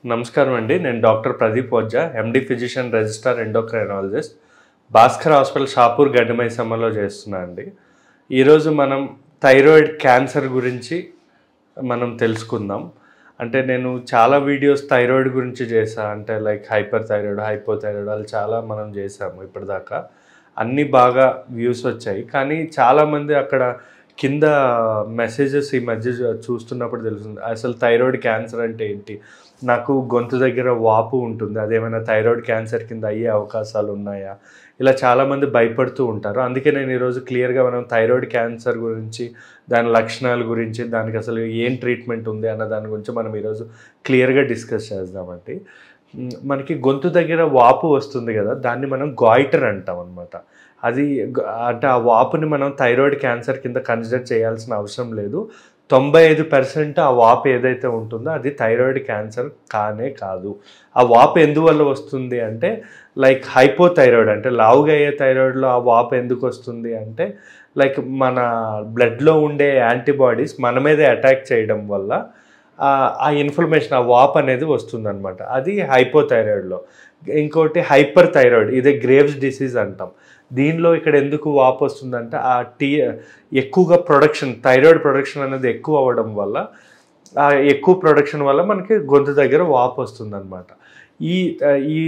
నమస్కారం అండి. నేను doctor Pradeep Ojha, MD physician registrar endocrinologist, Bhaskar hospital Shapur గడ్డమైసమ్మలో చేస్తున్నా అండి. ఈరోజు మనం థైరాయిడ్ క్యాన్సర్ గురించి మనం తెలుసుకుందాం. అంటే నేను చాలా వీడియోస్ థైరాయిడ్ గురించి చేశా. అంటే లైక్ హైపర్ థైరాయిడ్, హైపోథైరాయిడ్ అది చాలా మనం చేసాము ఇప్పటిదాకా. అన్నీ బాగా వ్యూస్ వచ్చాయి. కానీ చాలామంది అక్కడ కింద మెసేజెస్ ఈ మధ్య చూస్తున్నప్పుడు తెలుస్తుంది, అసలు థైరాయిడ్ క్యాన్సర్ అంటే ఏంటి, నాకు గొంతు దగ్గర వాపు ఉంటుంది, అదేమైనా థైరాయిడ్ క్యాన్సర్ కింద అయ్యే అవకాశాలు ఉన్నాయా, ఇలా చాలామంది భయపడుతూ ఉంటారు. అందుకే నేను ఈరోజు క్లియర్గా మనం థైరాయిడ్ క్యాన్సర్ గురించి, దాని లక్షణాల గురించి, దానికి అసలు ఏం ట్రీట్మెంట్ ఉంది అన్న దాని గురించి మనం ఈరోజు క్లియర్గా డిస్కస్ చేద్దామండి. మనకి గొంతు దగ్గర వాపు వస్తుంది కదా, దాన్ని మనం గాయిటర్ అంటాం అనమాట. అది అంటే ఆ వాపుని మనం థైరాయిడ్ క్యాన్సర్ కింద కన్సిడర్ చేయాల్సిన అవసరం లేదు. 95% ఆ వాపు ఏదైతే ఉంటుందో అది థైరాయిడ్ క్యాన్సర్ కానే కాదు. ఆ వాపు ఎందువల్ల వస్తుంది అంటే లైక్ హైపోథైరాయిడ్, అంటే లావుగా అయ్యే థైరాయిడ్లో ఆ వాపు ఎందుకు వస్తుంది అంటే లైక్ మన బ్లడ్లో ఉండే యాంటీబాడీస్ మన మీదే అటాక్ చేయడం వల్ల ఆ ఇన్ఫ్లమేషన్, ఆ వాప్ అనేది వస్తుందన్నమాట. అది హైపోథైరాయిడ్లో. ఇంకోటి హైపర్ థైరాయిడ్, ఇదే గ్రేవ్స్ డిసీజ్ అంటాం. దీనిలో ఇక్కడ ఎందుకు వాపు వస్తుందంటే ఆ ఎక్కువగా ప్రొడక్షన్, థైరాయిడ్ ప్రొడక్షన్ అనేది ఎక్కువ అవ్వడం వల్ల, ఆ ఎక్కువ ప్రొడక్షన్ వల్ల మనకి గొంతు దగ్గర వాపు వస్తుందన్నమాట. ఈ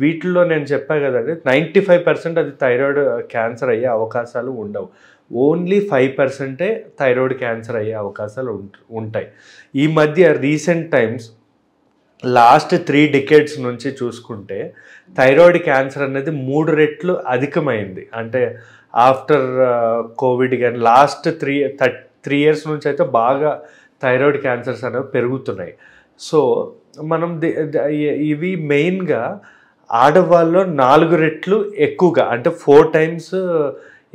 వీటిల్లో నేను చెప్పా కదండి, 95% అది థైరాయిడ్ క్యాన్సర్ అయ్యే అవకాశాలు ఉండవు. ఓన్లీ 5% థైరాయిడ్ క్యాన్సర్ అయ్యే అవకాశాలు ఉంటాయి. ఈ మధ్య రీసెంట్ టైమ్స్ లాస్ట్ 3 decades నుంచి చూసుకుంటే థైరాయిడ్ క్యాన్సర్ అనేది 3 రెట్లు అధికమైంది. అంటే ఆఫ్టర్ కోవిడ్ కానీ లాస్ట్ 3 years నుంచి అయితే బాగా థైరాయిడ్ క్యాన్సర్స్ అనేవి పెరుగుతున్నాయి. సో మనం ఇవి మెయిన్గా ఆడవాళ్ళలో 4 రెట్లు ఎక్కువగా, అంటే 4 times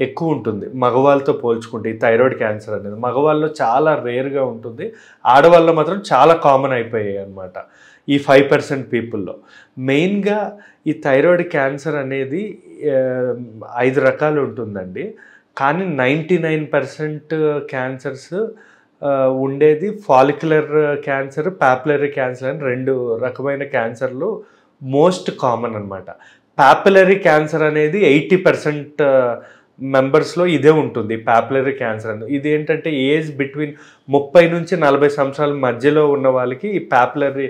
ఎక్కువ ఉంటుంది మగవాళ్ళతో పోల్చుకుంటే. ఈ థైరాయిడ్ క్యాన్సర్ అనేది మగవాళ్ళలో చాలా రేర్గా ఉంటుంది, ఆడవాళ్ళలో మాత్రం చాలా కామన్ అయిపోయాయి అన్నమాట ఈ 5% పీపుల్లో. మెయిన్గా ఈ థైరాయిడ్ క్యాన్సర్ అనేది 5 రకాలు ఉంటుందండి. కానీ 99% క్యాన్సర్స్ ఉండేది ఫాలిక్యులర్ క్యాన్సర్, పాపులరీ క్యాన్సర్ అని 2 రకమైన క్యాన్సర్లు మోస్ట్ కామన్ అనమాట. పాపులరీ క్యాన్సర్ అనేది 80% మెంబర్స్లో ఇదే ఉంటుంది, పాపులరీ క్యాన్సర్ అని. ఇది ఏంటంటే ఏజ్ బిట్వీన్ 30 నుంచి 40 సంవత్సరాల మధ్యలో ఉన్న వాళ్ళకి ఈ పాపులరీ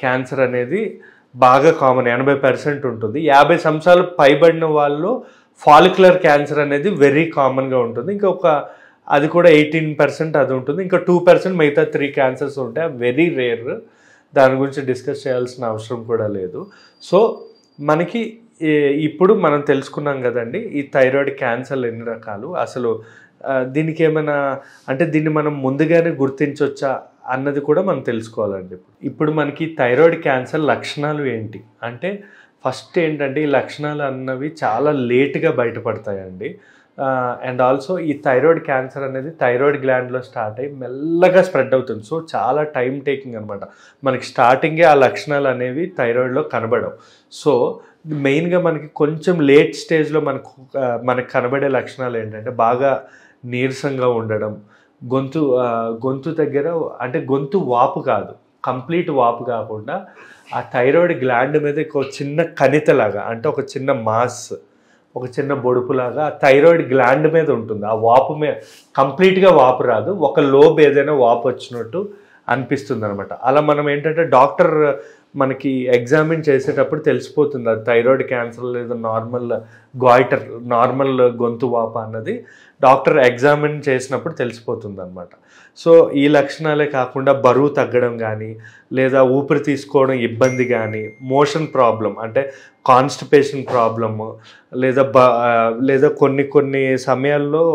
క్యాన్సర్ అనేది బాగా కామన్, 80% ఉంటుంది. 50 సంవత్సరాలు పైబడిన వాళ్ళు ఫాలిక్యులర్ క్యాన్సర్ అనేది వెరీ కామన్గా ఉంటుంది. అది కూడా 18% అది ఉంటుంది. ఇంకా 2% మిగతా 3 క్యాన్సర్స్ ఉంటాయి, వెరీ రేర్. దాని గురించి డిస్కస్ చేయాల్సిన అవసరం కూడా లేదు. సో మనకి ఇప్పుడు మనం తెలుసుకున్నాం కదండి ఈ థైరాయిడ్ క్యాన్సర్లు ఎన్ని రకాలు, అసలు దీనికి ఏమైనా అంటే దీన్ని మనం ముందుగానే గుర్తించవచ్చా అన్నది కూడా మనం తెలుసుకోవాలండి. ఇప్పుడు మనకి థైరాయిడ్ క్యాన్సర్ లక్షణాలు ఏంటి అంటే, ఫస్ట్ ఏంటంటే ఈ లక్షణాలు అన్నవి చాలా లేట్గా బయటపడతాయండి. అండ్ ఆల్సో ఈ థైరాయిడ్ క్యాన్సర్ అనేది థైరాయిడ్ గ్లాండ్లో స్టార్ట్ అయ్యి మెల్లగా స్ప్రెడ్ అవుతుంది. సో చాలా టైం టేకింగ్ అనమాట. మనకి స్టార్టింగే ఆ లక్షణాలు అనేవి థైరాయిడ్లో కనబడవు. సో మెయిన్గా మనకి కొంచెం లేట్ స్టేజ్లో మనకు కనబడే లక్షణాలు ఏంటంటే బాగా నీరసంగా ఉండడం, గొంతు దగ్గర, అంటే గొంతు వాపు కాదు, కంప్లీట్ వాపు కాకుండా ఆ థైరాయిడ్ గ్లాండ్ మీద ఒక చిన్న కణితలాగా, అంటే ఒక చిన్న మాస్, ఒక చిన్న బొడుపులాగా ఆ థైరాయిడ్ గ్లాండ్ మీద ఉంటుంది. ఆ వాపు మీద కంప్లీట్గా వాపు రాదు, ఒక లోబ్ ఏదైనా వాపు వచ్చినట్టు అనిపిస్తుంది అనమాట. అలా మనం ఏంటంటే డాక్టర్ మనకి ఎగ్జామిన్ చేసేటప్పుడు తెలిసిపోతుంది అది థైరాయిడ్ క్యాన్సర్ లేదా నార్మల్ గొంతు వాప అన్నది డాక్టర్ ఎగ్జామిన్ చేసినప్పుడు తెలిసిపోతుంది అనమాట. సో ఈ లక్షణాలే కాకుండా బరువు తగ్గడం కానీ, లేదా ఊపిరి తీసుకోవడం ఇబ్బంది కానీ, మోషన్ ప్రాబ్లం అంటే కాన్స్టిపేషన్ ప్రాబ్లము, లేదా కొన్ని సమయాల్లో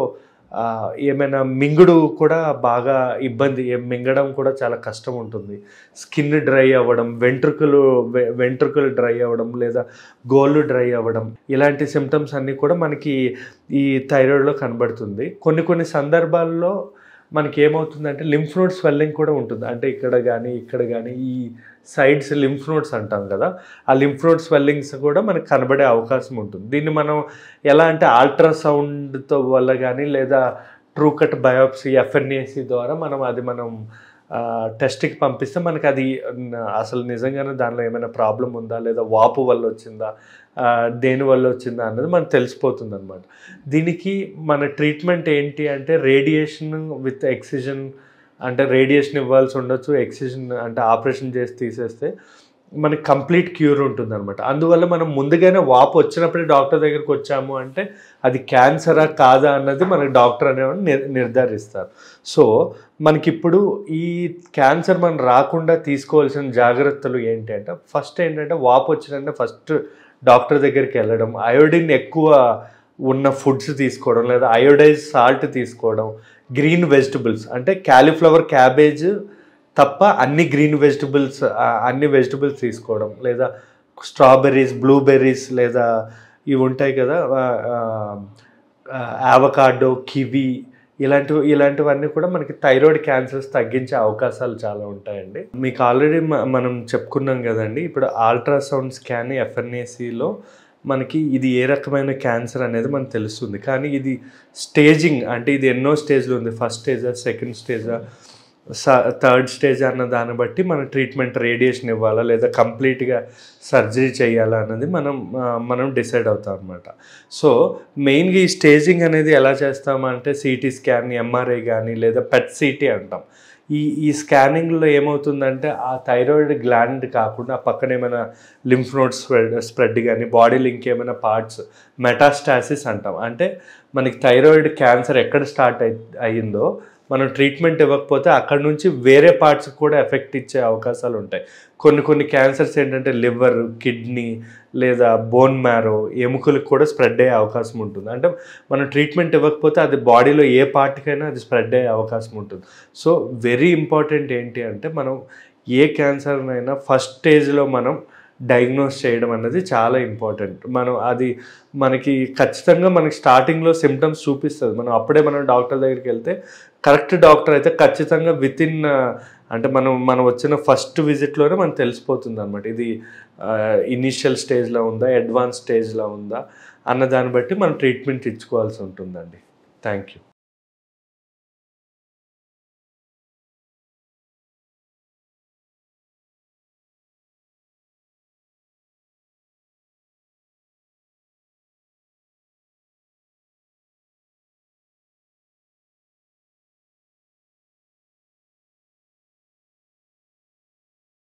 ఏమైనా మింగుడు కూడా బాగా ఇబ్బంది, మింగడం కూడా చాలా కష్టం ఉంటుంది. స్కిన్ డ్రై అవ్వడం, వెంట్రుకలు డ్రై అవ్వడం, లేదా గోళ్ళు డ్రై అవ్వడం, ఇలాంటి సిమ్టమ్స్ అన్నీ కూడా మనకి ఈ థైరాయిడ్లో కనబడుతుంది. కొన్ని సందర్భాల్లో మనకి ఏమవుతుందంటే లింఫ్ నోడ్ స్వెల్లింగ్ కూడా ఉంటుంది. అంటే ఇక్కడ కానీ ఈ సైడ్స్ లింఫ్ నోడ్స్ అంటాం కదా, ఆ లింఫ్ నోడ్ స్వెల్లింగ్స్ కూడా మనకు కనబడే అవకాశం ఉంటుంది. దీన్ని మనం ఎలా అంటే అల్ట్రాసౌండ్తో వల్ల కానీ, లేదా ట్రూ కట్ బయోప్సీ, FNAC ద్వారా మనం టెస్ట్కి పంపిస్తే మనకి అది అసలు నిజంగానే దానిలో ఏమైనా ప్రాబ్లం ఉందా, లేదా వాపు వల్ల వచ్చిందా, దేని వల్ల వచ్చిందా అన్నది మనకు తెలిసిపోతుంది అనమాట. దీనికి మన ట్రీట్మెంట్ ఏంటి అంటే రేడియేషన్ విత్ ఎక్సిజన్, అంటే రేడియేషన్ ఇవ్వాల్సి ఉండొచ్చు, ఎక్సిజన్ అంటే ఆపరేషన్ చేసి తీసేస్తే మనకి కంప్లీట్ క్యూర్ ఉంటుంది అనమాట. అందువల్ల మనం ముందుగానే వాపు వచ్చినప్పుడే డాక్టర్ దగ్గరికి వచ్చాము అంటే అది క్యాన్సరా కాదా అన్నది మనకి డాక్టర్ అనేవాడు నిర్ధారిస్తారు. సో మనకిప్పుడు ఈ క్యాన్సర్ మనం రాకుండా తీసుకోవాల్సిన జాగ్రత్తలు ఏంటి అంటే, ఫస్ట్ ఏంటంటే వాపు వచ్చినంటే ఫస్ట్ డాక్టర్ దగ్గరికి వెళ్ళడం, అయోడిన్ ఎక్కువ ఉన్న ఫుడ్స్ తీసుకోవడం, లేదా అయోడైజ్ సాల్ట్ తీసుకోవడం, గ్రీన్ వెజిటబుల్స్ అంటే క్యాలీఫ్లవర్, క్యాబేజ్ తప్ప అన్ని గ్రీన్ వెజిటబుల్స్, అన్ని వెజిటబుల్స్ తీసుకోవడం, లేదా స్ట్రాబెర్రీస్, బ్లూబెర్రీస్, లేదా ఇవి ఉంటాయి కదా అవకాడో, కివి, ఇలాంటివన్నీ కూడా మనకి థైరాయిడ్ క్యాన్సర్స్ తగ్గించే అవకాశాలు చాలా ఉంటాయండి. మీకు ఆల్రెడీ మనం చెప్పుకున్నాం కదండి, ఇప్పుడు అల్ట్రాసౌండ్ స్కాన్ ఎఫ్ఎన్ఏసిలో మనకి ఇది ఏ రకమైన క్యాన్సర్ అనేది మనకు తెలుస్తుంది. కానీ ఇది స్టేజింగ్ అంటే ఇది ఎన్నో స్టేజ్లో ఉంది, ఫస్ట్ స్టేజా, సెకండ్ స్టేజా, థర్డ్ స్టేజ్ అన్న దాన్ని బట్టి మన ట్రీట్మెంట్ రేడియేషన్ ఇవ్వాలా లేదా కంప్లీట్గా సర్జరీ చేయాలా అన్నది మనం డిసైడ్ అవుతాం అనమాట. సో మెయిన్గా ఈ స్టేజింగ్ అనేది ఎలా చేస్తామంటే సిటీ స్కాన్, ఎంఆర్ఐ కానీ లేదా పెట్ సిటీ అంటాం. ఈ స్కానింగ్లో ఏమవుతుందంటే ఆ థైరాయిడ్ గ్లాండ్ కాకుండా పక్కన ఏమైనా లింఫ్ నోడ్స్ స్ప్రెడ్ కానీ బాడీలో ఇంకేమైనా పార్ట్స్ మెటాస్టాసిస్ అంటాం. అంటే మనకి థైరాయిడ్ క్యాన్సర్ ఎక్కడ స్టార్ట్ అయ్యిందో మనం ట్రీట్మెంట్ ఇవ్వకపోతే అక్కడ నుంచి వేరే పార్ట్స్కి కూడా ఎఫెక్ట్ ఇచ్చే అవకాశాలు ఉంటాయి. కొన్ని క్యాన్సర్స్ ఏంటంటే లివర్, కిడ్నీ లేదా బోన్ మ్యారో, ఎముకలకు కూడా స్ప్రెడ్ అయ్యే అవకాశం ఉంటుంది. అంటే మనం ట్రీట్మెంట్ ఇవ్వకపోతే అది బాడీలో ఏ పార్ట్కైనా అది స్ప్రెడ్ అయ్యే అవకాశం ఉంటుంది. సో వెరీ ఇంపార్టెంట్ ఏంటి అంటే మనం ఏ క్యాన్సర్నైనా ఫస్ట్ స్టేజ్లో మనం డయాగ్నోస్ చేయడం అన్నది చాలా ఇంపార్టెంట్. అది మనకి ఖచ్చితంగా మనకి స్టార్టింగ్లో సిమ్టమ్స్ చూపిస్తుంది. అప్పుడే మనం డాక్టర్ దగ్గరికి వెళ్తే కరెక్ట్ డాక్టర్ అయితే ఖచ్చితంగా వితిన్ అంటే మనం వచ్చిన ఫస్ట్ విజిట్లోనే మనకు తెలిసిపోతుంది అనమాట, ఇది ఇనీషియల్ స్టేజ్లో ఉందా, అడ్వాన్స్ స్టేజ్లో ఉందా అన్న దాన్ని బట్టి మనం ట్రీట్మెంట్ ఇచ్చుకోవాల్సి ఉంటుందండి. Thank you.